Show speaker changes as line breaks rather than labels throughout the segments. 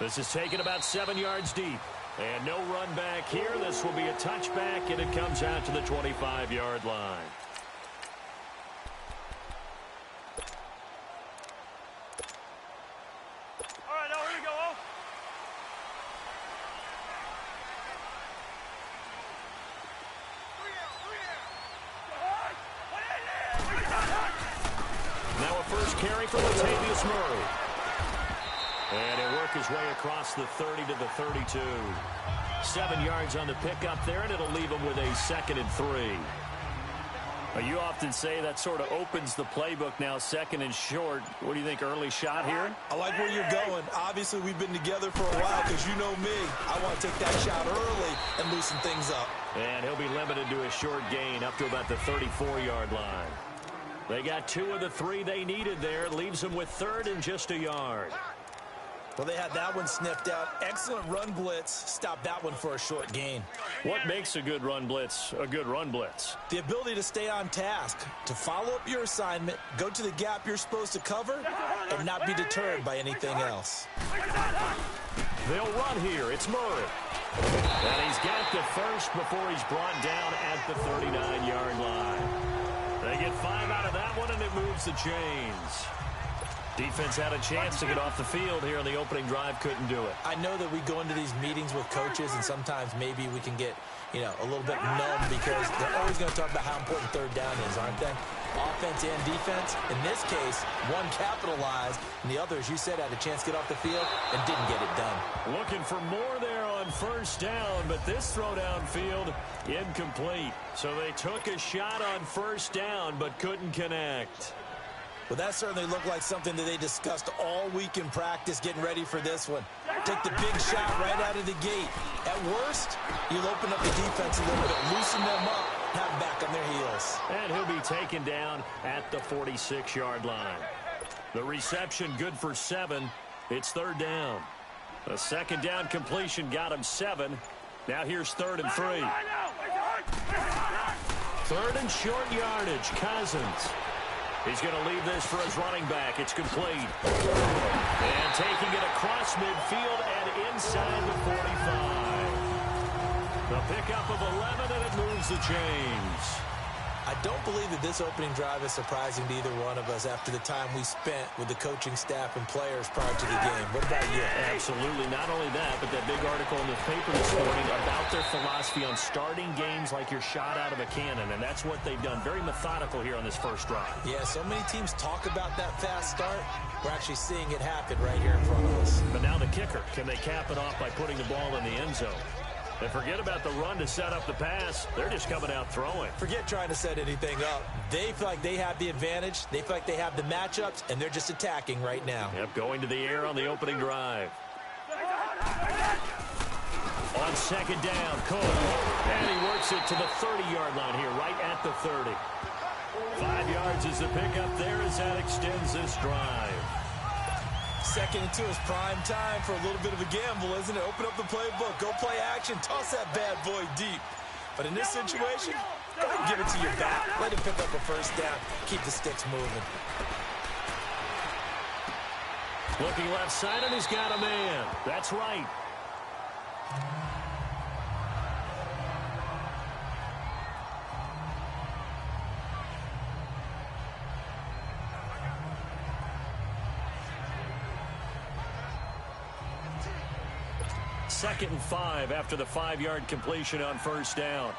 This is taken about 7 yards deep. And no run back here. This will be a touchback, and it comes out to the 25-yard line.
All right, now here we go.
Now a first carry for Latavius Murray. And he'll work his way across the 30 to the 32. 7 yards on the pickup there, and it'll leave him with a 2nd and 3.
Well, you often say that sort of opens the playbook now, 2nd and short. What do you think, early shot here?
I like where you're going. Obviously, we've been together for a while because you know me. I want to take that shot early and loosen things up.
And he'll be limited to a short gain up to about the 34-yard line. They got 2 of the 3 they needed there. Leaves them with 3rd and just a yard.
Well, they had that one sniffed out. Excellent run blitz. Stop that one for a short gain.
What makes a good run blitz a good run blitz?
The ability to stay on task, to follow up your assignment, go to the gap you're supposed to cover, and not be deterred by anything else.
They'll run here. It's Murray. And he's got the first before he's brought down at the 39-yard line. They get 5 out of that one, and it moves the chains. Defense had a chance to get off the field here on the opening drive, couldn't do it.
I know that we go into these meetings with coaches, and sometimes maybe we can get, a little bit numb because they're always going to talk about how important 3rd down is, aren't they? Offense and defense. In this case, one capitalized, and the other, as you said, had a chance to get off the field and didn't get it done.
Looking for more there on 1st down, but this throw downfield incomplete. So they took a shot on 1st down, but couldn't connect.
Well, that certainly looked like something that they discussed all week in practice getting ready for this one. Take the big shot right out of the gate. At worst, you'll open up the defense a little bit, loosen them up, have them back on their heels.
And he'll be taken down at the 46-yard line. The reception good for 7. It's 3rd down. A 2nd down completion got him 7. Now here's 3rd and 3. 3rd and short yardage. Cousins. He's going to leave this for his running back. It's complete. And taking it across midfield and inside the 45. The pickup of 11, and it moves the chains.
I don't believe that this opening drive is surprising to either one of us after the time we spent with the coaching staff and players prior to the game. What about you?
Absolutely. Not only that, but that big article in the paper this morning about their philosophy on starting games like you're shot out of a cannon, and that's what they've done. Very methodical here on this first drive.
Yeah, so many teams talk about that fast start. We're actually seeing it happen right here in front of us.
But now the kicker. Can they cap it off by putting the ball in the end zone? And forget about the run to set up the pass. They're just coming out throwing.
Forget trying to set anything up. They feel like they have the advantage. They feel like they have the matchups, and they're just attacking right now.
Yep, going to the air on the opening drive. On 2nd down, Cole. And he works it to the 30-yard line here, right at the 30. 5 yards is the pickup there as that extends this drive.
2nd and 2 is prime time for a little bit of a gamble, isn't it? Open up the playbook, go play action, toss that bad boy deep. But in this situation, go ahead and give it to your back. Let him pick up a 1st down, keep the sticks moving.
Looking left side, and he's got a man. That's right. Second and 5 after the 5-yard completion on 1st down.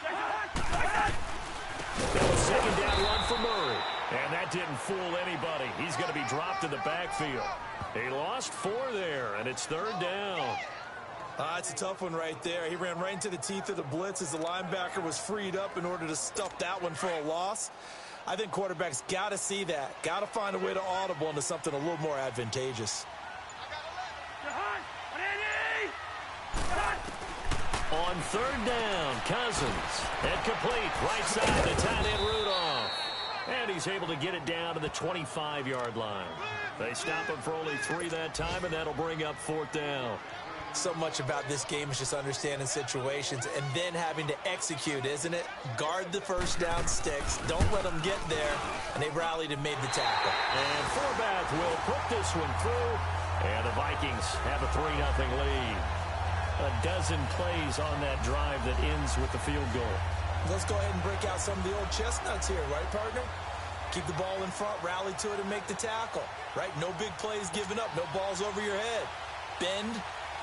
That was 2nd down run for Murray. And that didn't fool anybody. He's going to be dropped in the backfield. He lost 4 there, and it's 3rd down.
It's a tough one right there. He ran right into the teeth of the blitz as the linebacker was freed up in order to stuff that one for a loss. I think quarterbacks got to see that. Got to find a way to audible into something a little more advantageous.
On 3rd down, Cousins. And complete. Right side to tight end Rudolph. And he's able to get it down to the 25-yard line. They stop him for only 3 that time, and that'll bring up 4th down.
So much about this game is just understanding situations and then having to execute, isn't it? Guard the first down sticks. Don't let them get there. And they rallied and made the tackle.
And Forbath will put this one through. And the Vikings have a 3-0 lead. A dozen plays on that drive that ends with the field goal.
Let's go ahead and break out some of the old chestnuts here, right, partner? Keep the ball in front, rally to it, and make the tackle, right? No big plays given up, no balls over your head. Bend,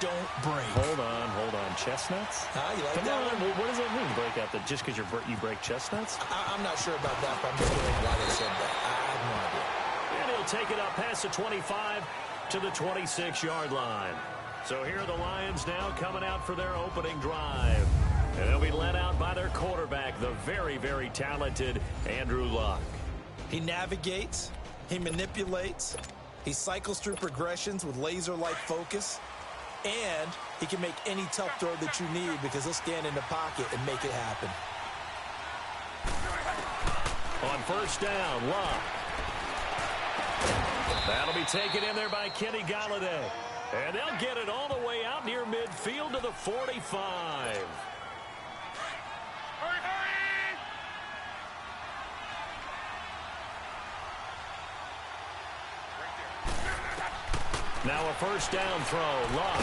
don't break.
Hold on. Chestnuts?
You like
Come
that
on.
one?
What does that mean, break out? Just because you break chestnuts?
I'm not sure about that, but I'm just wondering why they said that. I have no idea.
And he'll take it up past the 25 to the 26-yard line. So here are the Lions now coming out for their opening drive. And they'll be led out by their quarterback, the very, very talented Andrew Luck.
He navigates, he manipulates, he cycles through progressions with laser-like focus, and he can make any tough throw that you need because he'll stand in the pocket and make it happen.
On first down, Luck. That'll be taken in there by Kenny Golladay. And they'll get it all the way out near midfield to the 45. Now a first down throw, Luck.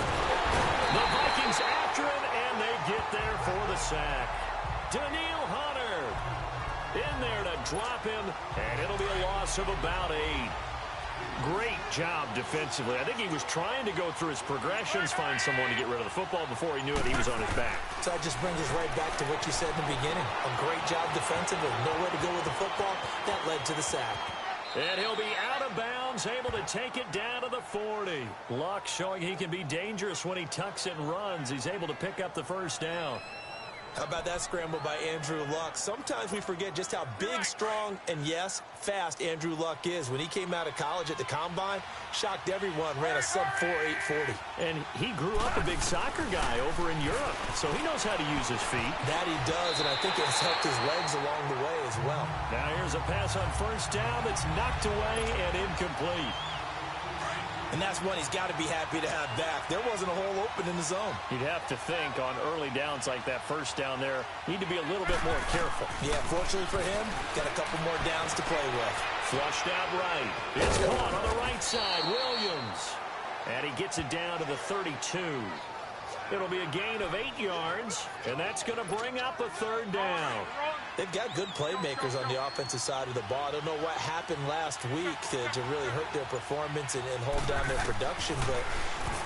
The Vikings after him, and they get there for the sack. Daniil Hunter in there to drop him, and it'll be a loss of about 8. Great job defensively. I think he was trying to go through his progressions, find someone to get rid of the football. Before he knew it, he was on his back.
So that just brings us right back to what you said in the beginning. A great job defensively. Nowhere to go with the football. That led to the sack.
And he'll be out of bounds, able to take it down to the 40. Luck showing he can be dangerous when he tucks it and runs. He's able to pick up the first down.
How about that scramble by Andrew Luck? Sometimes we forget just how big, strong, and yes, fast Andrew Luck is. When he came out of college at the Combine, shocked everyone, ran a sub-4 840.
And he grew up a big soccer guy over in Europe, so he knows how to use his feet.
That he does, and I think it has helped his legs along the way as well.
Now here's a pass on first down that's knocked away and incomplete.
And that's one he's got to be happy to have back. There wasn't a hole open in the zone.
You'd have to think on early downs like that first down there, need to be a little bit more careful.
Yeah, fortunately for him, got a couple more downs to play with.
Flushed out right. It's caught on the right side. Williams. And he gets it down to the 32. It'll be a gain of 8 yards, and that's going to bring up a third down.
They've got good playmakers on the offensive side of the ball. I don't know what happened last week to really hurt their performance and hold down their production, but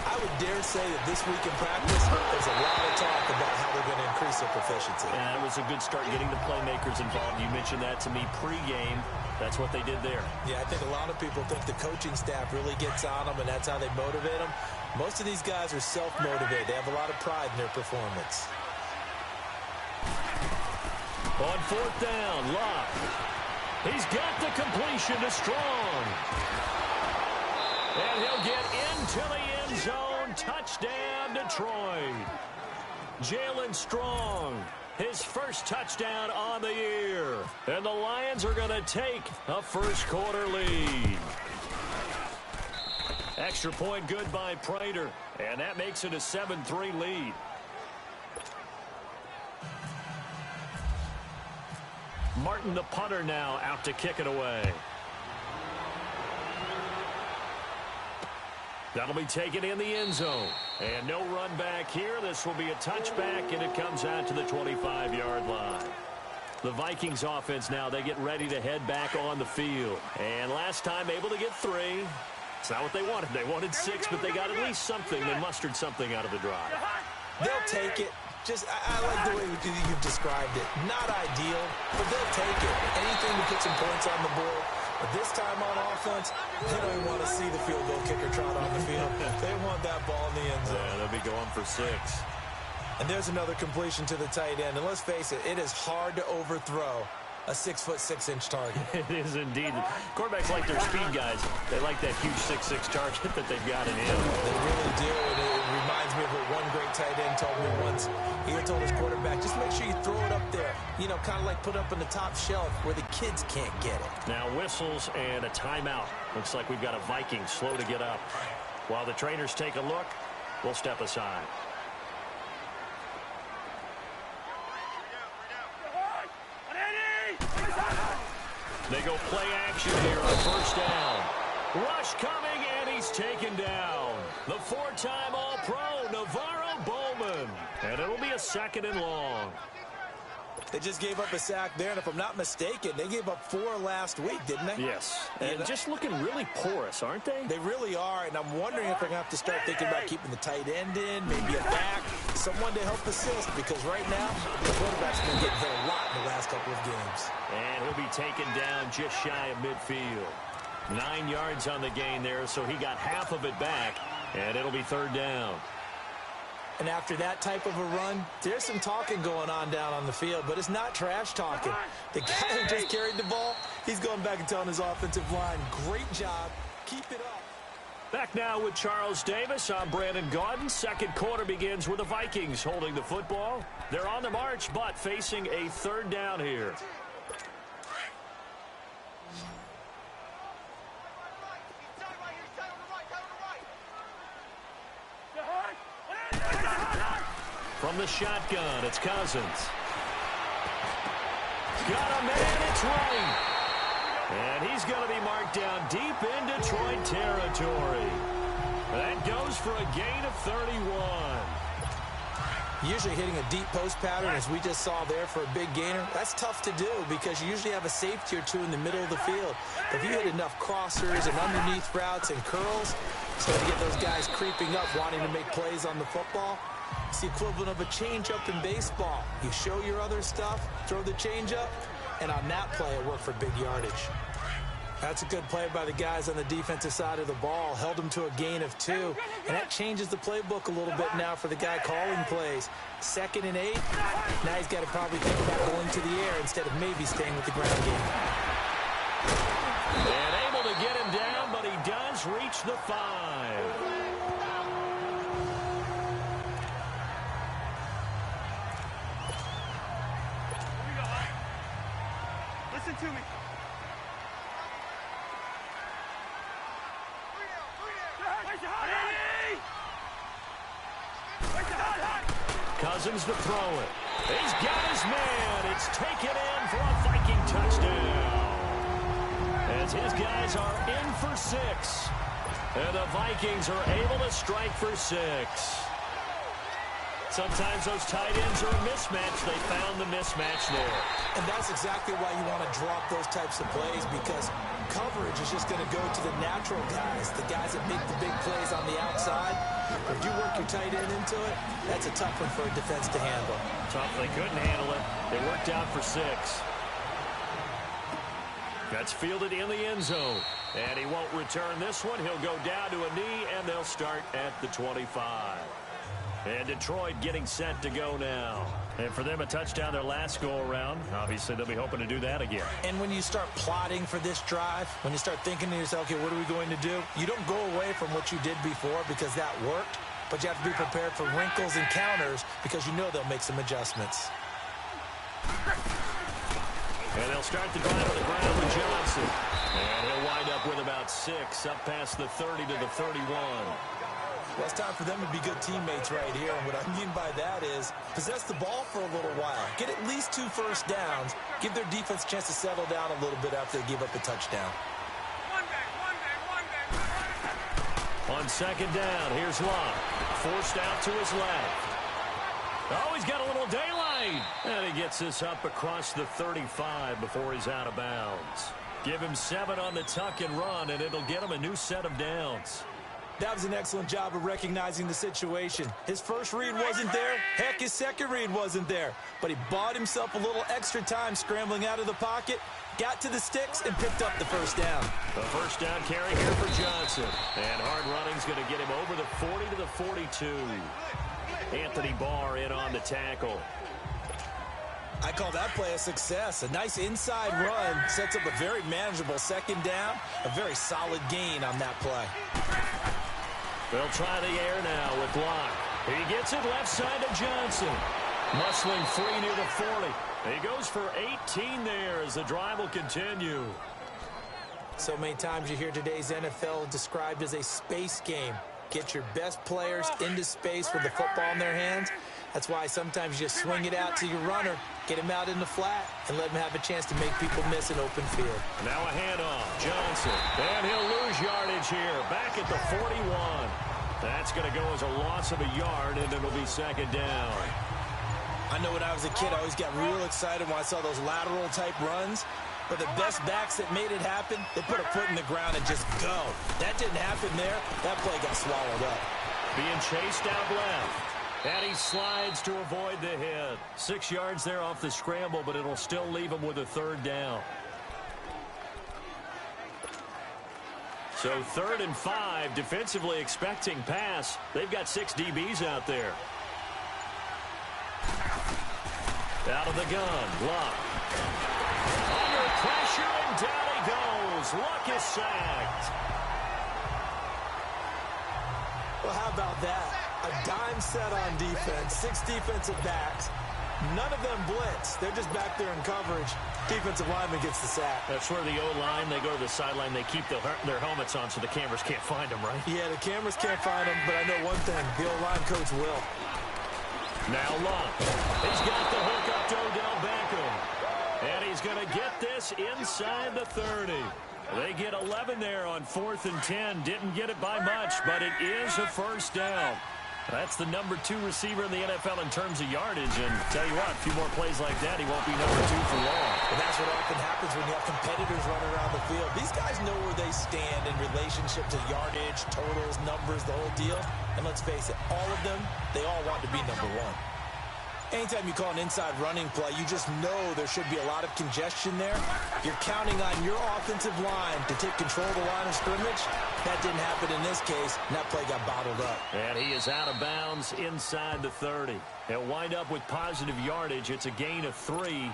I would dare say that this week in practice, there's a lot of talk about how they're going to increase their proficiency.
And it was a good start getting the playmakers involved. You mentioned that to me pregame. That's what they did there.
Yeah, I think a lot of people think the coaching staff really gets on them, and that's how they motivate them. Most of these guys are self-motivated. They have a lot of pride in their performance.
On fourth down, Luck. He's got the completion to Strong. And he'll get into the end zone. Touchdown, Detroit. Jalen Strong, his first touchdown on the year. And the Lions are going to take a first-quarter lead. Extra point good by Prater. And that makes it a 7-3 lead. Martin, the punter, now out to kick it away. That'll be taken in the end zone. And no run back here. This will be a touchback, and it comes out to the 25-yard line. The Vikings offense now, they get ready to head back on the field. And last time able to get 3. It's not what they wanted. They wanted 6, but they got at least something. They mustered something out of the drive.
They'll take it. I like the way you've described it. Not ideal, but they'll take it. Anything to put some points on the board. But this time on offense, they don't even want to see the field goal kicker trot on the field. They want that ball in the end zone.
Yeah, they'll be going for 6.
And there's another completion to the tight end. And let's face it, it is hard to overthrow a 6'6" target.
It is indeed. Quarterbacks like their speed guys. They like that huge 6'6" target that they've got in him.
They really do. And it reminds me of what one great tight end told me once. He told his quarterback, just make sure you throw it up there. You know, kind of like put up on the top shelf where the kids can't get it.
Now whistles and a timeout. Looks like we've got a Viking slow to get up. While the trainers take a look,
will step aside. They go play action here on first down. Rush coming, and he's taken down. The four-time All-Pro, Navarro Bowman. And it'll be a 2nd and long.
They just gave up a sack there, and if I'm not mistaken, they gave up 4 last week, didn't they?
Yes, and just looking really porous, aren't they?
They really are, and I'm wondering if they're going to have to start thinking about keeping the tight end in, maybe a back, someone to help assist, because right now, the quarterback's been getting hit a lot in the last couple of games.
And he'll be taken down just shy of midfield. 9 yards on the gain there, so he got half of it back, and it'll be 3rd down.
And after that type of a run, there's some talking going on down on the field, but it's not trash talking. The guy who just carried the ball, he's going back and telling his offensive line, great job, keep it up.
Back now with Charles Davis. I'm Brandon Gaudin. 2nd quarter begins with the Vikings holding the football. They're on the march, but facing a 3rd down here. From the shotgun, it's Cousins. Got a man, it's running. And he's going to be marked down deep in Detroit territory. That goes for a gain of 31.
Usually hitting a deep post pattern, as we just saw there, for a big gainer, that's tough to do because you usually have a safety or two in the middle of the field. But if you hit enough crossers and underneath routes and curls, it's going to get those guys creeping up, wanting to make plays on the football. It's the equivalent of a changeup in baseball. You show your other stuff, throw the changeup, and on that play, it worked for big yardage. That's a good play by the guys on the defensive side of the ball. Held them to a gain of 2. And that changes the playbook a little bit now for the guy calling plays. 2nd and 8. Now he's got to probably think about going to the air instead of maybe staying with the ground game.
And able to get him down, but he does reach the 5.
Listen to me.
Cousins to throw it. He's got his man. It's taken in for a Viking touchdown. As his guys are in for 6. And the Vikings are able to strike for 6. Sometimes those tight ends are a mismatch. They found the mismatch there.
And that's exactly why you want to drop those types of plays, because coverage is just going to go to the natural guys, the guys that make the big plays on the outside. If you work your tight end into it, that's a tough one for a defense to handle.
Tough. They couldn't handle it. It worked out for 6. That's fielded in the end zone. And he won't return this one. He'll go down to a knee, and they'll start at the 25. And Detroit getting set to go now. And for them, a touchdown their last go-around. Obviously, they'll be hoping to do that again.
And when you start plotting for this drive, when you start thinking to yourself, okay, what are we going to do? You don't go away from what you did before because that worked, but you have to be prepared for wrinkles and counters because you know they'll make some adjustments.
And they'll start the drive on the ground with Johnson. And he'll wind up with about 6, up past the 30 to the 31.
Well, it's time for them to be good teammates right here. And what I mean by that is possess the ball for a little while. Get at least 2 first downs. Give their defense a chance to settle down a little bit after they give up a touchdown.
On 2nd down, here's Locke. Forced out to his left. Oh, he's got a little daylight. And he gets this up across the 35 before he's out of bounds. Give him 7 on the tuck and run, and it'll get him a new set of downs.
That was an excellent job of recognizing the situation. His first read wasn't there. Heck, his second read wasn't there. But he bought himself a little extra time scrambling out of the pocket, got to the sticks, and picked up the first down.
The first down carry here for Johnson. And hard running's going to get him over the 40 to the 42. Anthony Barr in on the tackle.
I call that play a success. A nice inside run sets up a very manageable 2nd down. A very solid gain on that play.
They'll try the air now with Locke. He gets it left side to Johnson. Muscling free near the 40. He goes for 18 there as the drive will continue.
So many times you hear today's NFL described as a space game. get your best players into space with the football in their hands. That's why sometimes you just swing it out to your runner, get him out in the flat, and let him have a chance to make people miss an open field.
Now a handoff. Johnson. And he'll lose yardage here. Back at the 41. That's going to go as a loss of a yard, and it'll be second down.
I know when I was a kid, I always got real excited when I saw those lateral-type runs. But the best backs that made it happen, they put a foot in the ground and just go. That didn't happen there. That play got swallowed up.
Being chased out left. And he slides to avoid the hit. 6 yards there off the scramble, but it'll still leave him with a third down. So 3rd and 5, defensively expecting pass. They've got 6 DBs out there. Out of the gun, Luck. Under pressure, and down he goes. Luck is sacked.
Well, how about that? A dime set on defense, 6 defensive backs. None of them blitz. They're just back there in coverage. Defensive lineman gets the sack.
That's where the O-line, they go to the sideline, they keep their helmets on so the cameras can't find them, right?
Yeah, the cameras can't find them, but I know one thing. The O-line coach will.
Now Luck. He's got the hook up to Odell Beckham. And he's going to get this inside the 30. They get 11 there on 4th and 10. Didn't get it by much, but it is a first down. That's the number 2 receiver in the NFL in terms of yardage. And tell you what, a few more plays like that, he won't be number 2 for long.
And that's what often happens when you have competitors running around the field. These guys know where they stand in relationship to yardage, totals, numbers, the whole deal. And let's face it, all of them, they all want to be number 1. Anytime you call an inside running play, you just know there should be a lot of congestion there. You're counting on your offensive line to take control of the line of scrimmage. That didn't happen in this case, and that play got bottled up.
And he is out of bounds inside the 30. He'll wind up with positive yardage. It's a gain of 3,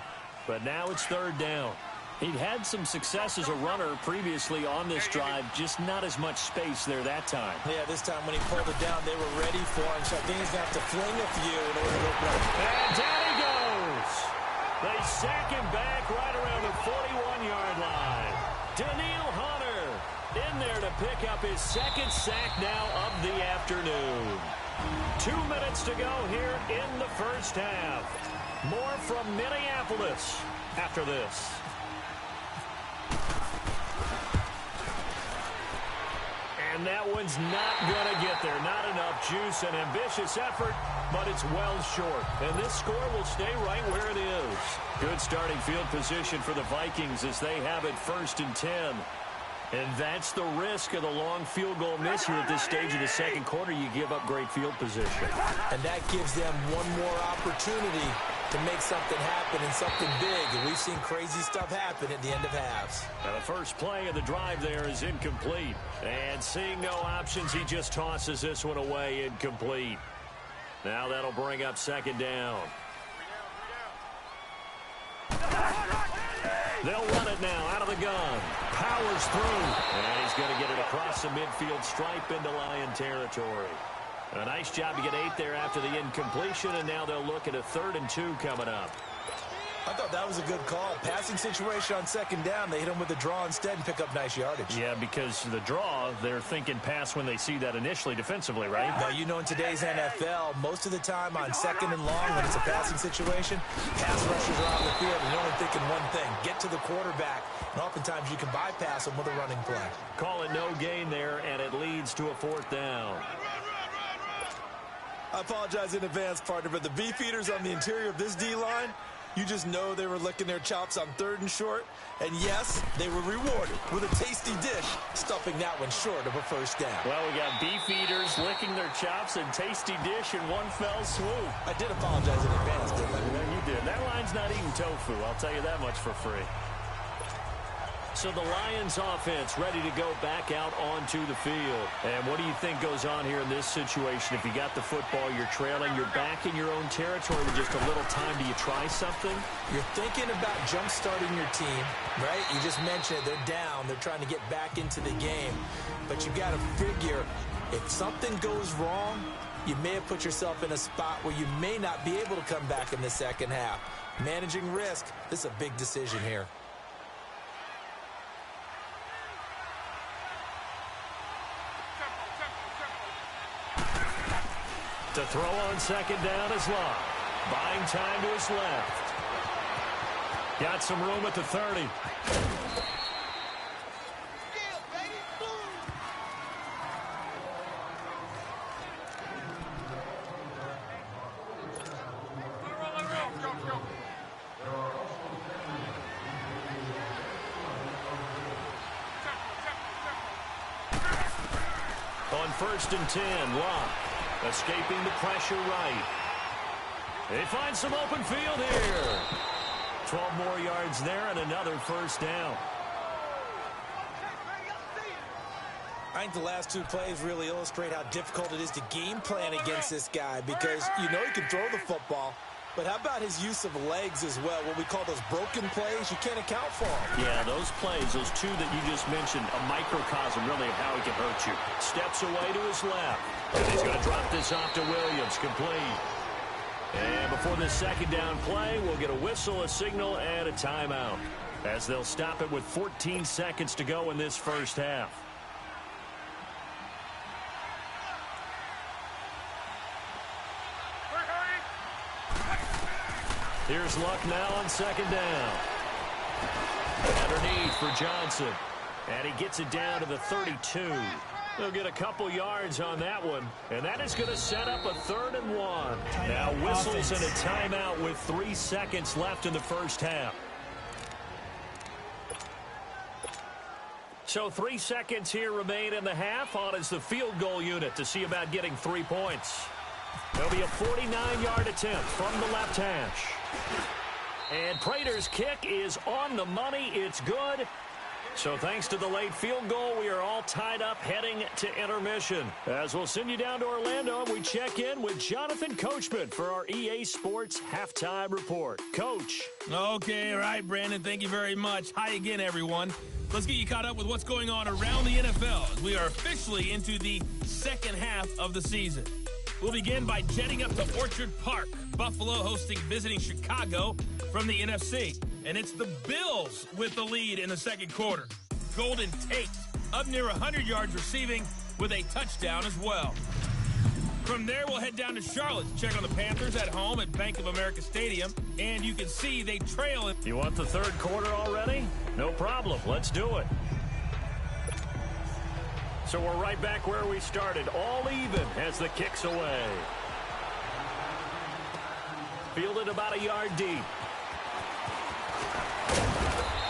but now it's 3rd down. He'd had some success as a runner previously on this drive, just not as much space there that time.
Yeah, this time when he pulled it down, they were ready for him, so I think he's going to have to fling a few in order to open up.
And down he goes. They sack him back right around the 41-yard line. Daniil Hunter in there to pick up his 2nd sack now of the afternoon. 2 minutes to go here in the first half. More from Minneapolis after this. And that one's not going to get there. Not enough juice. An ambitious effort, but it's well short. And this score will stay right where it is. Good starting field position for the Vikings as they have it 1st and 10. And that's the risk of the long field goal miss here at this stage of the second quarter. You give up great field position.
And that gives them one more opportunity to make something happen and something big. And we've seen crazy stuff happen at the end of halves.
Now the first play of the drive there is incomplete. And seeing no options, he just tosses this one away, incomplete. Now that'll bring up 2nd down. They'll run it now out of the gun. Powers through. And he's going to get it across the midfield stripe into Lion territory. A nice job to get 8 there after the incompletion, and now they'll look at a 3rd and 2 coming up.
I thought that was a good call. Passing situation on 2nd down. They hit him with the draw instead and pick up nice yardage.
Yeah, because the draw, they're thinking pass when they see that initially defensively, right?
Now, you know, in today's NFL, most of the time on 2nd and long, when it's a passing situation, pass rushers are on the field, and they're only thinking one thing, get to the quarterback. And oftentimes you can bypass them with a running play.
Call it no gain there, and it leads to a 4th down.
I apologize in advance, partner, but the beefeaters on the interior of this D-line, you just know they were licking their chops on 3rd and short. And yes, they were rewarded with a tasty dish, stuffing that one short of a 1st down.
Well, we got beefeaters licking their chops and tasty dish in one fell swoop.
I did apologize in advance, didn't I?
Yeah, you did. That line's not eating tofu, I'll tell you that much for free. So the Lions offense ready to go back out onto the field. And what do you think goes on here in this situation? If you got the football, you're trailing, you're back in your own territory with just a little time. Do you try something?
You're thinking about jump-starting your team, right? You just mentioned it. They're down. They're trying to get back into the game. But you got to figure, if something goes wrong, you may have put yourself in a spot where you may not be able to come back in the second half. Managing risk, this is a big decision here.
To throw on second down is Love. Buying time to his left. Got some room at the 30. On 1st and 10, Love escaping the pressure right. They find some open field here. 12 more yards there and another first down.
I think the last two plays really illustrate how difficult it is to game plan against this guy because you know he can throw the football, but how about his use of legs as well? What we call those broken plays, you can't account for them.
Yeah, those plays, those two that you just mentioned, a microcosm really of how he can hurt you. Steps away to his left. And he's going to drop this off to Williams, complete. And before this second down play, we'll get a whistle, a signal, and a timeout, as they'll stop it with 14 seconds to go in this first half. Here's Luck now on second down. Underneath for Johnson. And he gets it down to the 32. They'll get a couple yards on that one. And that is going to set up a 3rd and 1. Now whistles and a timeout with 3 seconds left in the first half. So 3 seconds here remain in the half. On is the field goal unit to see about getting 3 points. There'll be a 49-yard attempt from the left hash. And Prater's kick is on the money. It's good. So thanks to the late field goal, we are all tied up heading to intermission. As we'll send you down to Orlando, we check in with Jonathan Coachman for our EA Sports Halftime Report. Coach.
Okay, all right, Brandon. Thank you very much. Hi again, everyone. Let's get you caught up with what's going on around the NFL. We are officially into the second half of the season. We'll begin by jetting up to Orchard Park. Buffalo hosting visiting Chicago from the NFC. And it's the Bills with the lead in the second quarter. Golden Tate up near 100 yards receiving with a touchdown as well. From there, we'll head down to Charlotte to check on the Panthers at home at Bank of America Stadium. And you can see they trail it.
You want the third quarter already? No problem. Let's do it. So we're right back where we started, all even as the kick's away. Fielded about a yard deep.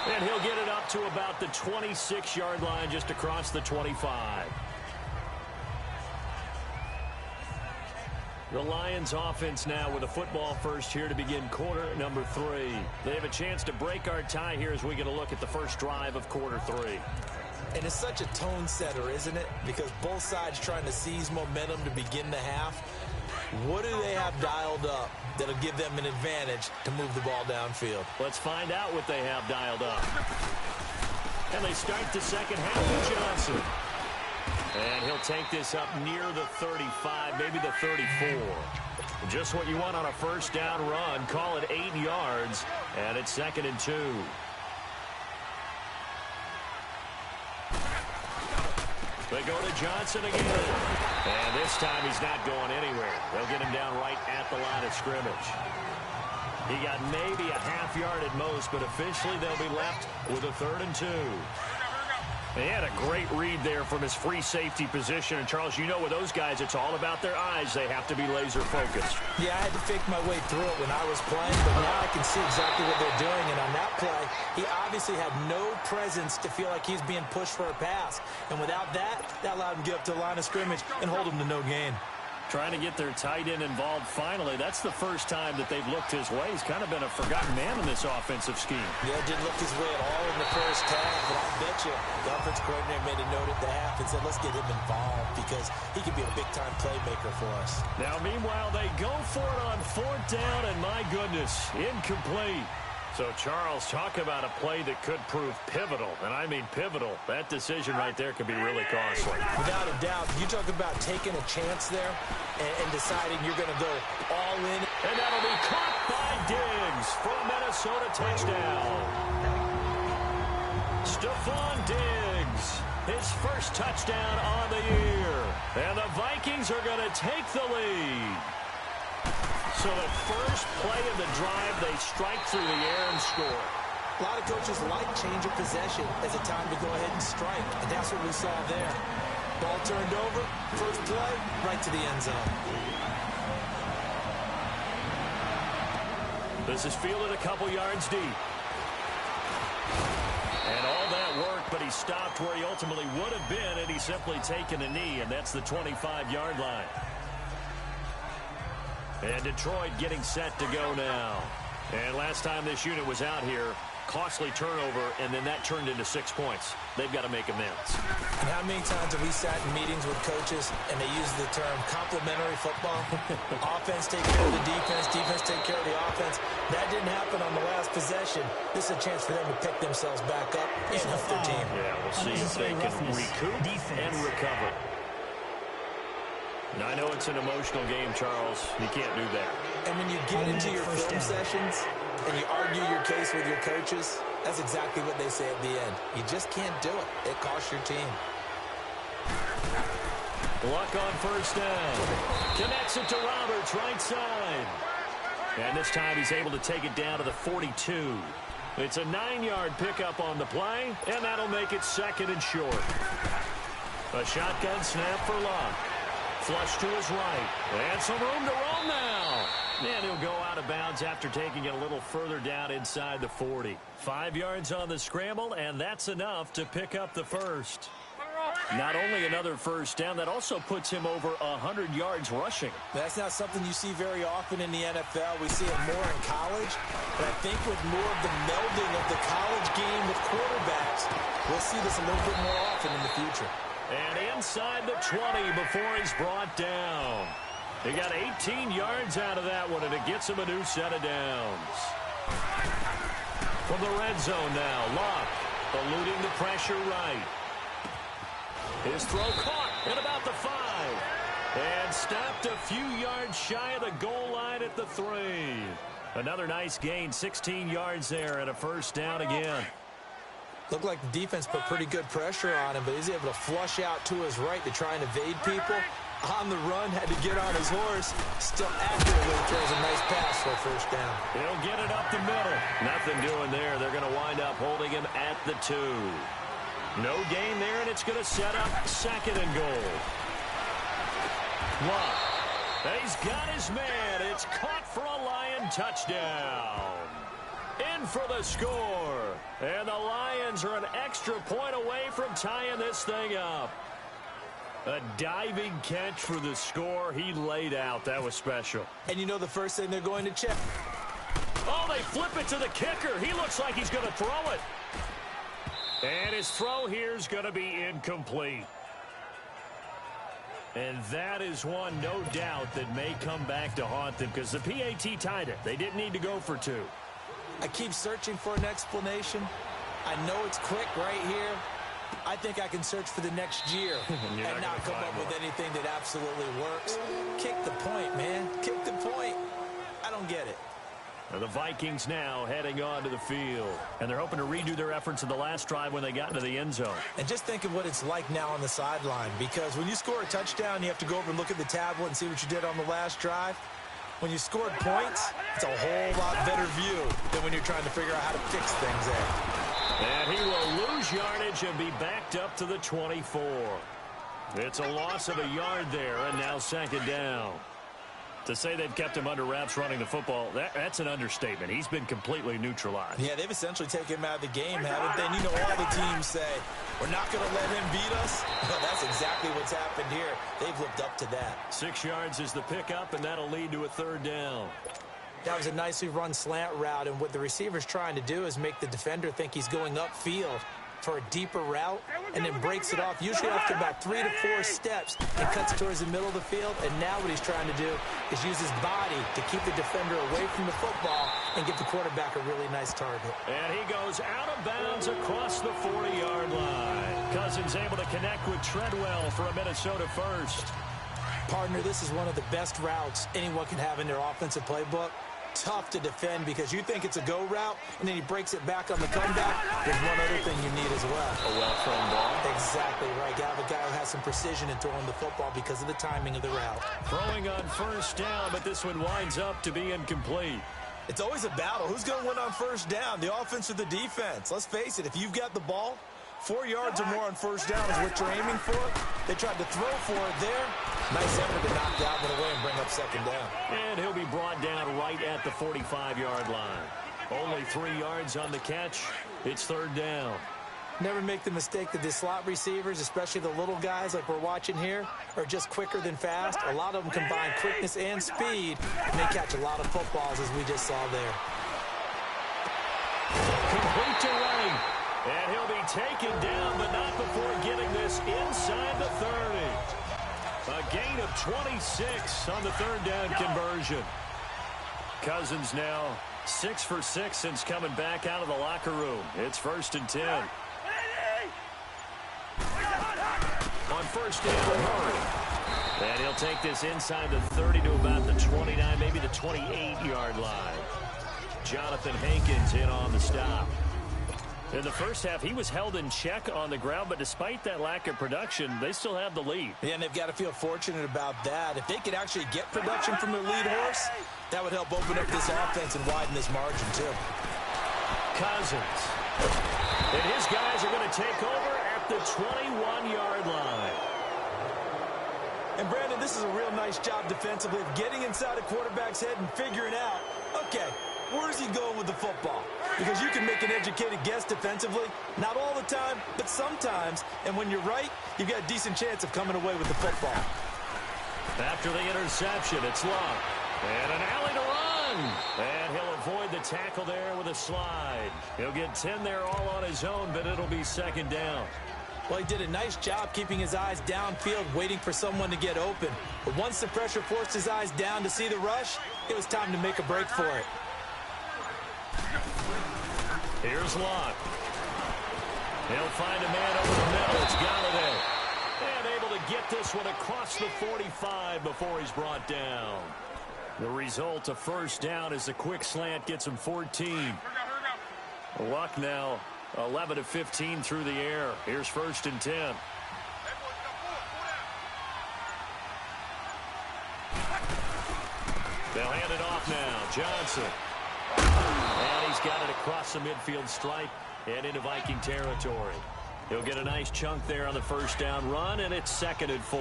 And he'll get it up to about the 26-yard line, just across the 25. The Lions offense now with a football first here to begin quarter number 3. They have a chance to break our tie here as we get a look at the first drive of quarter 3.
And it's such a tone setter, isn't it? Because both sides trying to seize momentum to begin the half. What do they have dialed up that'll give them an advantage to move the ball downfield?
Let's find out what they have dialed up. And they start the second half with Johnson. And he'll take this up near the 35, maybe the 34. Just what you want on a first down run. Call it 8 yards, and it's 2nd and 2. They go to Johnson again. And this time he's not going anywhere. They'll get him down right at the line of scrimmage. He got maybe a half yard at most, but officially they'll be left with a 3rd and 2. He had a great read there from his free safety position. And, Charles, you know with those guys, it's all about their eyes. They have to be laser focused.
Yeah, I had to fake my way through it when I was playing, but now I can see exactly what they're doing. And on that play, he obviously had no presence to feel like he's being pushed for a pass. And without that, that allowed him to get up to the line of scrimmage and hold him to no gain.
Trying to get their tight end involved finally. That's the first time that they've looked his way. He's kind of been a forgotten man in this offensive scheme.
Yeah, didn't look his way at all in the first half, but I bet you the offense coordinator made a note at the half and said, let's get him involved because he could be a big-time playmaker for us.
Now, meanwhile, they go for it on 4th down, and my goodness, incomplete. So, Charles, talk about a play that could prove pivotal, and I mean pivotal. That decision right there could be really costly.
Without a doubt, you talk about taking a chance there and deciding you're going to go all in.
And that'll be caught by Diggs for a Minnesota touchdown. Stephon Diggs
his first touchdown on the year. And the Vikings are going to take the lead. So the first play of the drive, they strike through the air and score.
A lot of coaches like change of possession as a time to go ahead and strike, and that's what we saw there. Ball turned over, first play, right to the end zone.
This is fielded a couple yards deep. And all that work, but he stopped where he ultimately would have been, and he's simply taken a knee, and that's the 25-yard line. And Detroit getting set to go now. And last time this unit was out here, costly turnover, and then that turned into 6 points. They've got to make amends.
And how many times have we sat in meetings with coaches and they use the term complementary football? Offense take care of the defense, defense take care of the offense. That didn't happen on the last possession. This is a chance for them to pick themselves back up and help their team.
Yeah, we'll see if they can recoup and recover. Now, I know it's an emotional game, Charles. You can't do that.
And when you get into your film sessions and you argue your case with your coaches, that's exactly what they say at the end. You just can't do it. It costs your team.
Luck on first down. Connects it to Roberts, right side. And this time he's able to take it down to the 42. It's a 9-yard pickup on the play, and that'll make it second and short. A shotgun snap for Luck. Flush to his right. And some room to roll now. And he'll go out of bounds after taking it a little further down inside the 40. 5 yards on the scramble, and that's enough to pick up the first. Not only another first down, that also puts him over 100 yards rushing.
That's not something you see very often in the NFL. We see it more in college. But I think with more of the melding of the college game with quarterbacks, we'll see this a little bit more often in the future.
And inside the 20 before he's brought down. He got 18 yards out of that one, and it gets him a new set of downs. From the red zone now, Luck eluding the pressure right. His throw caught at about the 5. And stopped a few yards shy of the goal line at the 3. Another nice gain, 16 yards there, and a first down again.
Looked like the defense put pretty good pressure on him, but he's able to flush out to his right to try and evade people. On the run, had to get on his horse. Still accurately throws a nice pass for a first down.
He'll get it up the middle. Nothing doing there. They're going to wind up holding him at the 2. No gain there, and it's going to set up second and goal. Luck. He's got his man. It's caught for a Lion touchdown. In for the score. And the Lions are an extra point away from tying this thing up. A diving catch for the score. He laid out. That was special.
And you know the first thing they're going to check.
Oh, they flip it to the kicker. He looks like he's going to throw it. And his throw here is going to be incomplete. And that is one, no doubt, that may come back to haunt them because the PAT tied it. They didn't need to go for 2.
I keep searching for an explanation. I know it's quick right here. I think I can search for the next year and not come up with anything that absolutely works. Kick the point, man. Kick the point. I don't get it.
The Vikings now heading on to the field. And they're hoping to redo their efforts in the last drive when they got into the end zone.
And just think of what it's like now on the sideline. Because when you score a touchdown, you have to go over and look at the tablet and see what you did on the last drive. When you scored points, it's a whole lot better view than when you're trying to figure out how to fix things there.
And he will lose yardage and be backed up to the 24. It's a loss of a yard there, and now second down. To say they've kept him under wraps running the football, that's an understatement. He's been completely neutralized.
Yeah, they've essentially taken him out of the game, haven't they? And you know all the teams say, we're not going to let him beat us. Well, that's exactly what's happened here. They've lived up to that.
6 yards is the pickup, and that'll lead to a third down.
That was a nicely run slant route, and what the receiver's trying to do is make the defender think he's going upfield for a deeper route, and then breaks it off, usually after about 3 to 4 steps, and cuts towards the middle of the field. And now what he's trying to do is use his body to keep the defender away from the football and give the quarterback a really nice target.
And he goes out of bounds across the 40-yard line. Cousins able to connect with Treadwell for a Minnesota first.
Partner, this is one of the best routes anyone can have in their offensive playbook. tough to defend because you think it's a go route, and then he breaks it back on the comeback. There's one other thing you need as well.
A well-thrown ball.
Exactly right. You have a guy who has some precision in throwing the football because of the timing of the route.
Throwing on first down, but this one winds up to be incomplete.
It's always a battle. Who's going to win on first down, the offense or the defense? Let's face it, if you've got the ball, 4 yards or more on first down is what you're aiming for. They tried to throw for it there. Nice effort to knock that one away and bring up second down.
And he'll be brought down right at the 45-yard line. Only 3 yards on the catch. It's third down.
Never make the mistake that the slot receivers, especially the little guys like we're watching here, are just quicker than fast. A lot of them combine quickness and speed, and they catch a lot of footballs, as we just saw there.
Complete to Ray. And he'll be taken down, but not before getting this inside the 30. A gain of 26 on the third down conversion. Cousins now 6 for 6 since coming back out of the locker room. It's 1st and 10. On first down, Murray. And he'll take this inside the 30 to about the 29, maybe the 28-yard line. Jonathan Hankins in on the stop. In the first half, he was held in check on the ground, but despite that lack of production, they still have the lead.
Yeah, and they've got to feel fortunate about that. If they could actually get production from their lead horse, that would help open up this offense and widen this margin, too.
Cousins. And his guys are going to take over at the 21-yard line.
And, Brandon, this is a real nice job defensively of getting inside a quarterback's head and figuring out, okay, where's he going with the football? Because you can make an educated guess defensively, not all the time, but sometimes. And when you're right, you've got a decent chance of coming away with the football.
After the interception, it's Long. And an alley to run. And he'll avoid the tackle there with a slide. He'll get 10 there all on his own, but it'll be second down.
Well, he did a nice job keeping his eyes downfield, waiting for someone to get open. But once the pressure forced his eyes down to see the rush, it was time to make a break for it.
Here's Locke. He'll find a man over the middle. It's Galladay. And able to get this one across the 45 before he's brought down. The result, a first down as the quick slant gets him 14. Luck now 11 of 15 through the air. Here's 1st and 10. They'll hand it off now. Johnson. And he's got it across the midfield stripe and into Viking territory. He'll get a nice chunk there on the first down run, and it's 2nd and 4.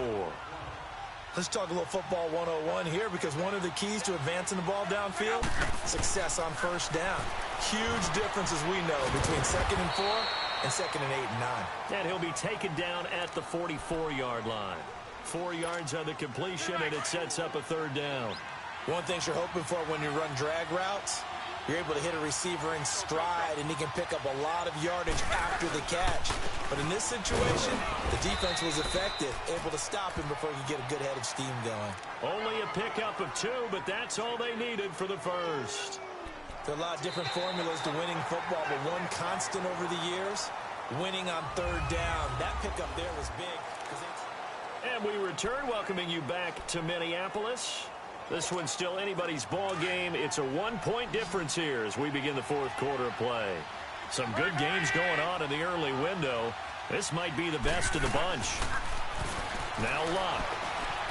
Let's talk a little football 101 here, because one of the keys to advancing the ball downfield, success on first down. Huge difference, as we know, between 2nd and 4 and 2nd and 8 and 9.
And he'll be taken down at the 44-yard line. 4 yards on the completion, and it sets up a third down.
One thing you're hoping for when you run drag routes, you're able to hit a receiver in stride, and he can pick up a lot of yardage after the catch. But in this situation, the defense was effective, able to stop him before he could get a good head of steam going.
Only a pickup of 2, but that's all they needed for the first.
There are a lot of different formulas to winning football, but one constant over the years, winning on third down. That pickup there was big.
And we return, welcoming you back to Minneapolis. This one's still anybody's ball game. It's a 1-point difference here as we begin the 4th quarter of play. Some good games going on in the early window. This might be the best of the bunch. Now Luck.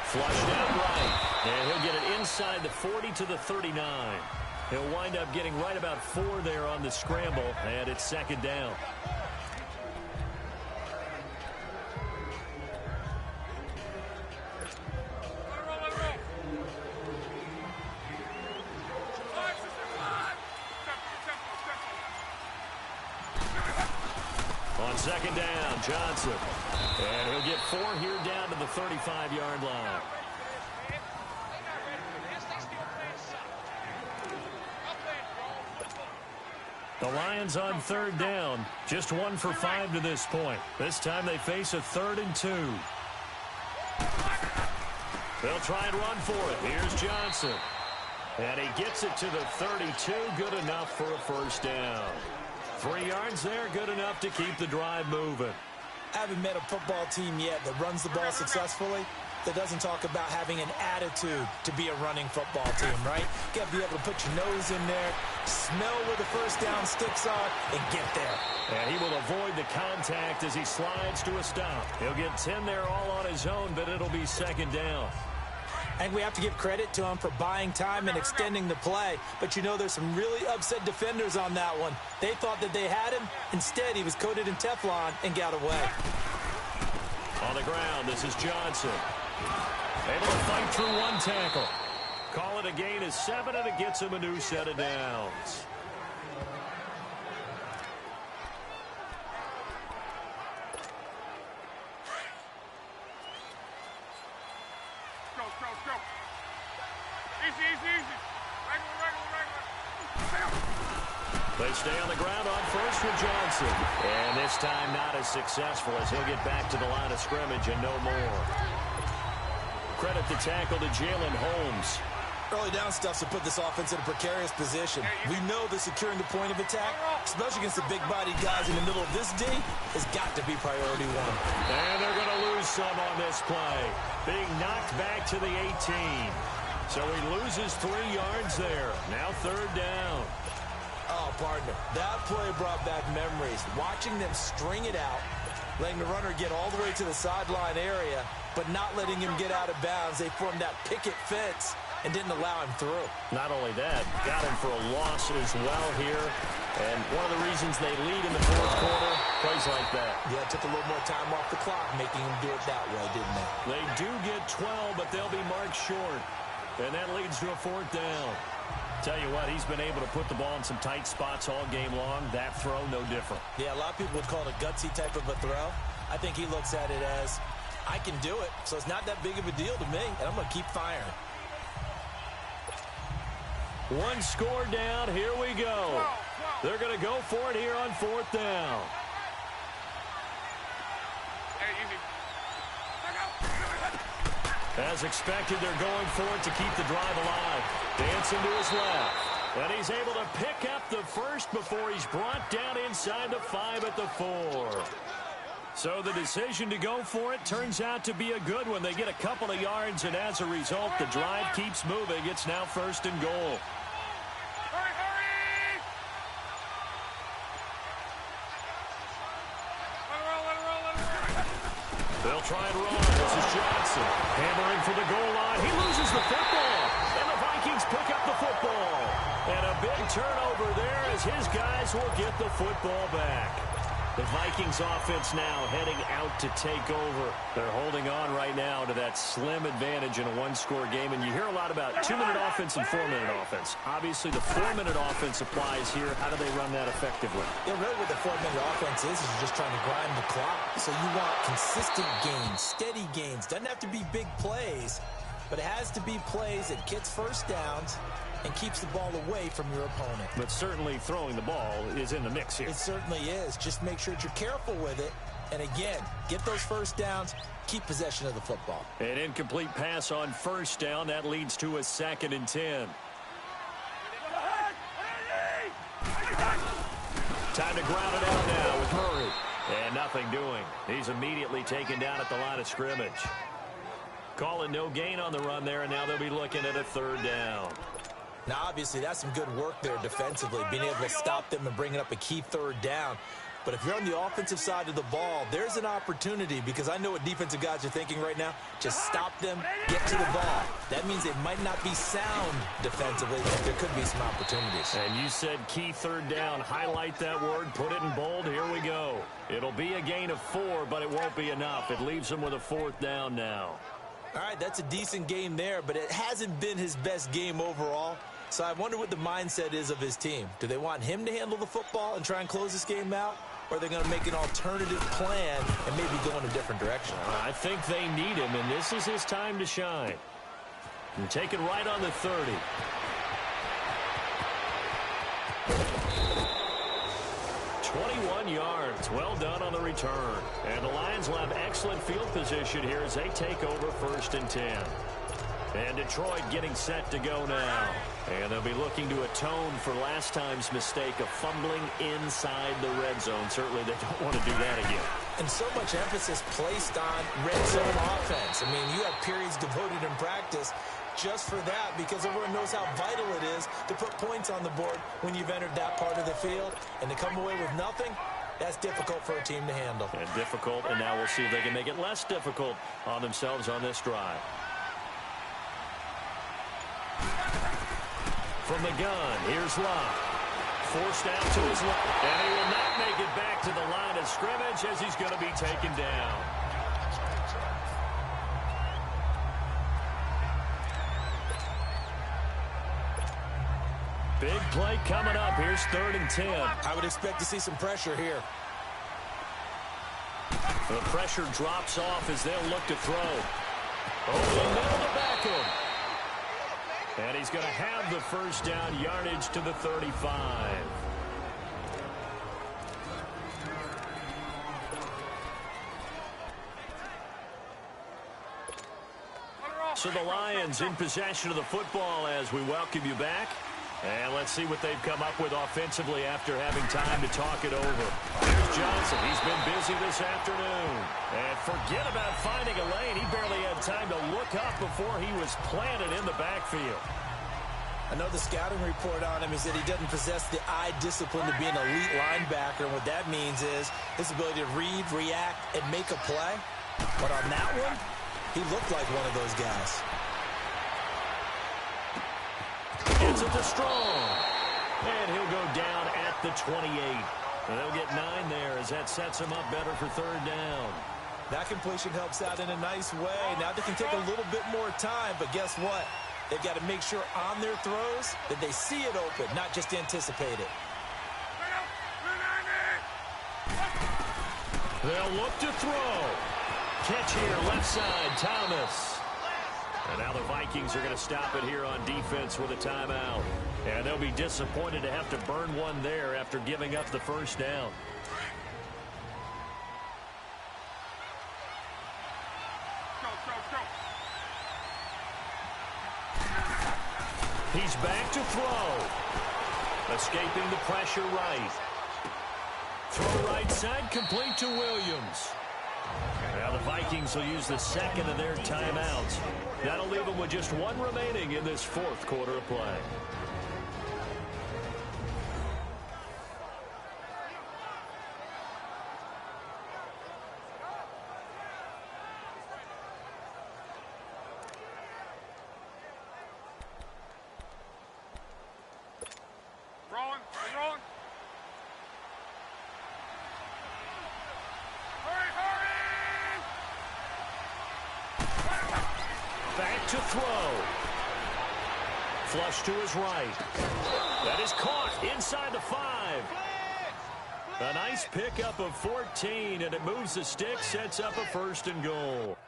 Flushed out right. And he'll get it inside the 40 to the 39. He'll wind up getting right about 4 there on the scramble, and it's 2nd down. On 2nd down, Johnson. And he'll get 4 here down to the 35-yard line. The Lions on 3rd down. Just 1 for 5 to this point. This time they face a 3rd and 2. They'll try and run for it. Here's Johnson. And he gets it to the 32. Good enough for a first down. 3 yards there, good enough to keep the drive moving.
I haven't met a football team yet that runs the ball successfully that doesn't talk about having an attitude to be a running football team, right? You got to be able to put your nose in there, smell where the first down sticks are, and get there.
And he will avoid the contact as he slides to a stop. He'll get 10 there all on his own, but it'll be second down.
I think we have to give credit to him for buying time and extending the play. But, you know, there's some really upset defenders on that one. They thought that they had him. Instead, he was coated in Teflon and got away.
On the ground, this is Johnson. Able to fight through one tackle. Call it a gain of 7, and it gets him a new set of downs. They stay on the ground on first with Johnson. And this time not as successful as he'll get back to the line of scrimmage and no more. Credit the tackle to Jalen Holmes.
Early down stuffs to put this offense in a precarious position. We know that securing the point of attack, especially against the big-bodied guys in the middle of this D, has got to be priority one.
And they're going to lose some on this play. Being knocked back to the 18. So he loses 3 yards there. Now third down.
Oh, partner, that play brought back memories. Watching them string it out, letting the runner get all the way to the sideline area, but not letting him get out of bounds. They formed that picket fence and didn't allow him through.
Not only that, got him for a loss as well here. And one of the reasons they lead in the fourth quarter, plays like that.
Yeah, took a little more time off the clock, making him do it that way, didn't they?
They do get 12, but they'll be marked short. And that leads to a fourth down. Tell you what, he's been able to put the ball in some tight spots all game long. That throw, no different.
Yeah, a lot of people would call it a gutsy type of a throw. I think he looks at it as, I can do it, so it's not that big of a deal to me, and I'm going to keep firing.
One score down, here we go. They're going to go for it here on fourth down. As expected, they're going for it to keep the drive alive. Dancing to his left. And he's able to pick up the first before he's brought down inside the 5 at the 4. So the decision to go for it turns out to be a good one. They get a couple of yards, and as a result, the drive keeps moving. It's now first and goal. They'll try and run. This is Johnson. Hammering for the goal line. He loses the football. And the Vikings pick up the football. And a big turnover there as his guys will get the football back. The Vikings offense now heading out to take over. They're holding on right now to that slim advantage in a one-score game. And you hear a lot about 2-minute offense and 4-minute offense. Obviously, the 4-minute offense applies here. How do they run that effectively?
Yeah, really what the 4-minute offense is just trying to grind the clock. So you want consistent gains, steady gains. Doesn't have to be big plays, but it has to be plays that gets first downs and keeps the ball away from your opponent.
But certainly throwing the ball is in the mix here.
It certainly is. Just make sure that you're careful with it. And again, get those first downs, keep possession of the football.
An incomplete pass on first down. That leads to a 2nd and 10. Time to ground it out now with Murray. And nothing doing. He's immediately taken down at the line of scrimmage. Calling no gain on the run there, and now they'll be looking at a third down.
Now, obviously, that's some good work there defensively, being able to stop them and bringing up a key third down. But if you're on the offensive side of the ball, there's an opportunity, because I know what defensive guys are thinking right now. Just stop them, get to the ball. That means they might not be sound defensively, but there could be some opportunities.
And you said key third down. Highlight that word, put it in bold. Here we go. It'll be a gain of 4, but it won't be enough. It leaves them with a fourth down now.
All right, that's a decent game there, but it hasn't been his best game overall. So I wonder what the mindset is of his team. Do they want him to handle the football and try and close this game out? Or are they going to make an alternative plan and maybe go in a different direction?
I think they need him, and this is his time to shine. And take it right on the 30. Yards. Well done on the return. And the Lions will have excellent field position here as they take over 1st and 10. And Detroit getting set to go now. And they'll be looking to atone for last time's mistake of fumbling inside the red zone. Certainly they don't want to do that again.
And so much emphasis placed on red zone offense. I mean, you have periods devoted in practice just for that because everyone knows how vital it is to put points on the board when you've entered that part of the field. And to come away with nothing, that's difficult for a team to handle.
And difficult, and now we'll see if they can make it less difficult on themselves on this drive. From the gun, here's Locke. Forced out to his left, and he will not make it back to the line of scrimmage as he's going to be taken down. Big play coming up. Here's 3rd and 10.
I would expect to see some pressure here.
The pressure drops off as they'll look to throw. Over the middle to Beckham. And he's going to have the first down, yardage to the 35. So the Lions in possession of the football as we welcome you back. And let's see what they've come up with offensively after having time to talk it over. Here's Johnson. He's been busy this afternoon. And forget about finding a lane. He barely had time to look up before he was planted in the backfield.
I know the scouting report on him is that he doesn't possess the eye discipline to be an elite linebacker. And what that means is his ability to read, react, and make a play. But on that one, he looked like one of those guys.
Gets it to Strong. And he'll go down at the 28. And they'll get 9 there as that sets him up better for 3rd down.
That completion helps out in a nice way. Now they can take a little bit more time, but guess what? They've got to make sure on their throws that they see it open, not just anticipate it.
They'll look to throw. Catch here, left side, Thomas. And now the Vikings are going to stop it here on defense with a timeout. And they'll be disappointed to have to burn one there after giving up the first down. He's back to throw. Escaping the pressure right. Throw right side, complete to Williams. Now the Vikings will use the second of their timeouts. That'll leave them with just 1 remaining in this 4th quarter of play. Back to throw. Flush to his right. That is caught inside the 5. A nice pickup of 14, and it moves the stick, sets up a 1st and goal.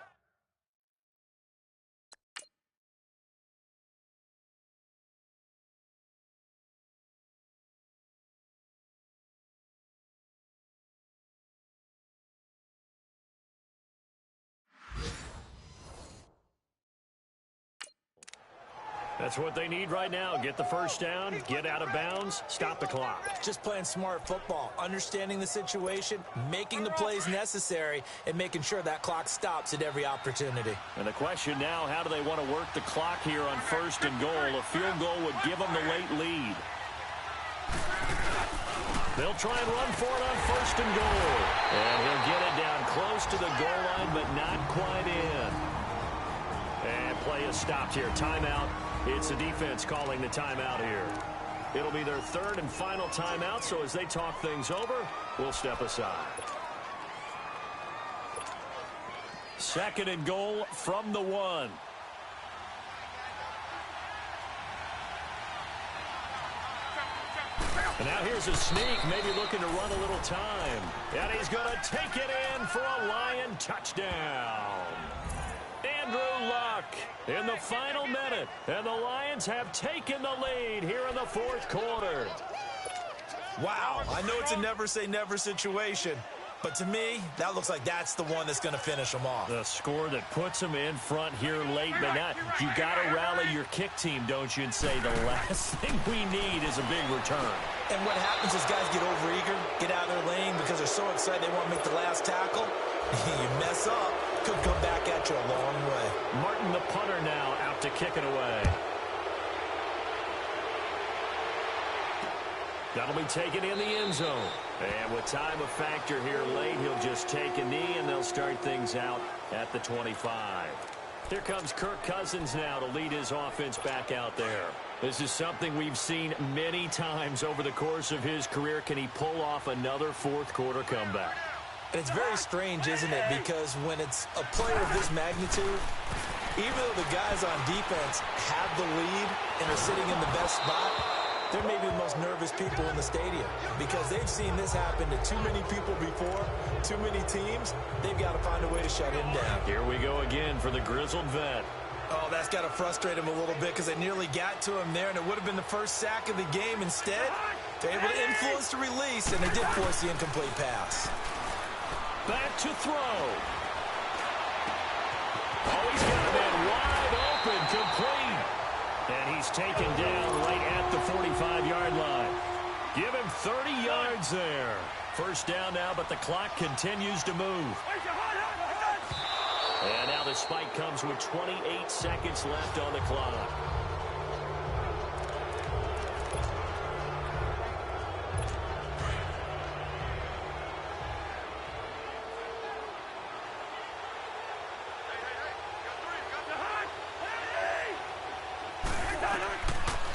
That's what they need right now. Get the first down, get out of bounds, stop the clock.
Just playing smart football, understanding the situation, making the plays necessary, and making sure that clock stops at every opportunity.
And the question now, how do they want to work the clock here on 1st and goal? A field goal would give them the late lead. They'll try and run for it on 1st and goal. And he'll get it down close to the goal line, but not quite in. And play is stopped here. Timeout. It's the defense calling the timeout here. It'll be their 3rd and final timeout, so as they talk things over, we'll step aside. 2nd and goal from the 1. And now here's a sneak, maybe looking to run a little time. And he's going to take it in for a Lion touchdown. Andrew Luck in the final minute, and the Lions have taken the lead here in the 4th quarter.
Wow, I know it's a never say never situation, But to me, that looks like that's the one that's going to finish them off.
The score that puts them in front here late. But now you got to rally your kick team, don't you, and say the last thing we need is a big return.
And what happens is guys get overeager, get out of their lane because they're so excited they want to make the last tackle. You mess up, could come back at you a long way.
Martin, the punter, now out to kick it away. That'll be taken in the end zone. And with time a factor here late, he'll just take a knee, and they'll start things out at the 25. Here comes Kirk Cousins now to lead his offense back out there. This is something we've seen many times over the course of his career. Can he pull off another fourth-quarter comeback?
And it's very strange, isn't it? Because when it's a player of this magnitude, even though the guys on defense have the lead and are sitting in the best spot, they're maybe the most nervous people in the stadium because they've seen this happen to too many people before, too many teams. They've got to find a way to shut him down.
Here we go again for the grizzled vet.
Oh, that's got to frustrate him a little bit because they nearly got to him there, and it would have been the first sack of the game. Instead, they're able to influence the release, and they did force the incomplete pass.
Back to throw. Oh, he's got a man wide open, complete. And he's taken down right at the 45-yard line. Give him 30 yards there. First down now, but the clock continues to move. And now the spike comes with 28 seconds left on the clock.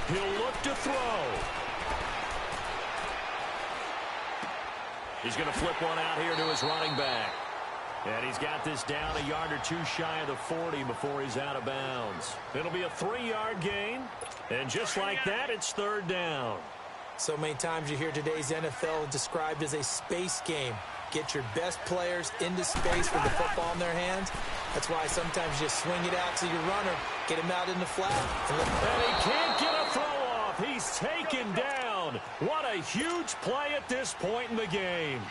He'll look to throw. He's going to flip one out here to his running back. And he's got this down a yard or two shy of the 40 before he's out of bounds. It'll be a 3-yard gain. And just like that, it's third down.
So many times you hear today's NFL described as a space game. Get your best players into space with the football in their hands. That's why sometimes you swing it out to your runner, get him out in the flat.
And he can't get a throw off. He's taken down. What a huge play at this point in the game.